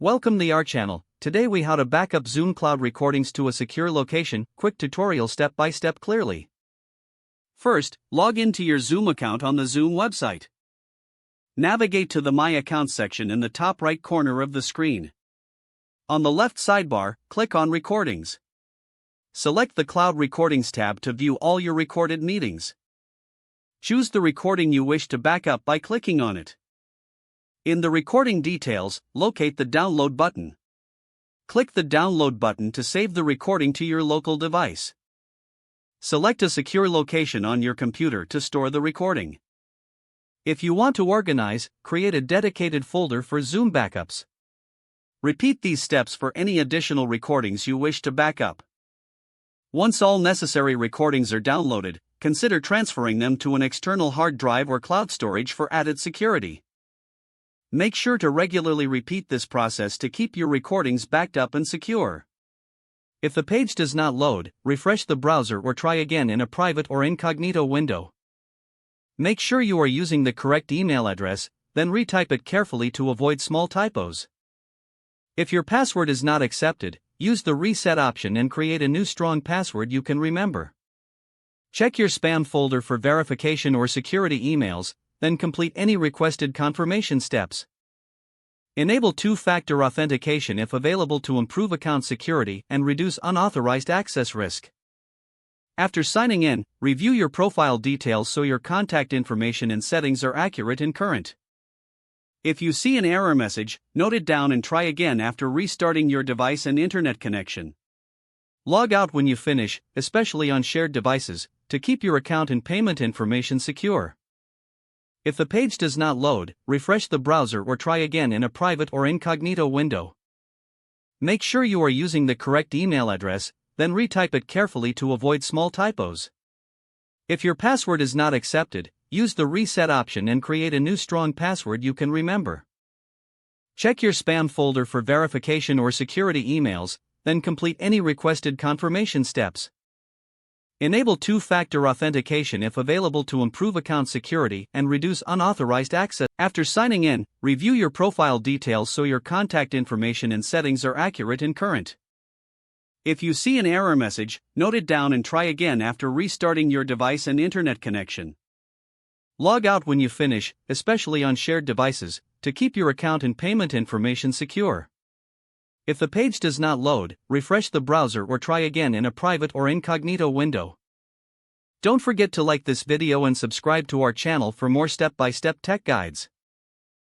Welcome to our channel. Today we how to backup Zoom cloud recordings to a secure location. Quick tutorial step by step clearly. First, log into your Zoom account on the Zoom website. Navigate to the My Account section in the top right corner of the screen. On the left sidebar, click on Recordings. Select the Cloud Recordings tab to view all your recorded meetings. Choose the recording you wish to backup by clicking on it. In the recording details, locate the Download button. Click the Download button to save the recording to your local device. Select a secure location on your computer to store the recording. If you want to organize, create a dedicated folder for Zoom backups. Repeat these steps for any additional recordings you wish to backup. Once all necessary recordings are downloaded, consider transferring them to an external hard drive or cloud storage for added security. Make sure to regularly repeat this process to keep your recordings backed up and secure. If the page does not load, refresh the browser or try again in a private or incognito window. Make sure you are using the correct email address, then retype it carefully to avoid small typos. If your password is not accepted, use the reset option and create a new strong password you can remember. Check your spam folder for verification or security emails, then complete any requested confirmation steps. Enable two-factor authentication if available to improve account security and reduce unauthorized access risk. After signing in, review your profile details so your contact information and settings are accurate and current. If you see an error message, note it down and try again after restarting your device and internet connection. Log out when you finish, especially on shared devices, to keep your account and payment information secure. If the page does not load, refresh the browser or try again in a private or incognito window. Make sure you are using the correct email address, then retype it carefully to avoid small typos. If your password is not accepted, use the reset option and create a new strong password you can remember. Check your spam folder for verification or security emails, then complete any requested confirmation steps. Enable two-factor authentication if available to improve account security and reduce unauthorized access. After signing in, review your profile details so your contact information and settings are accurate and current. If you see an error message, note it down and try again after restarting your device and internet connection. Log out when you finish, especially on shared devices, to keep your account and payment information secure. If the page does not load, refresh the browser or try again in a private or incognito window. Don't forget to like this video and subscribe to our channel for more step-by-step tech guides.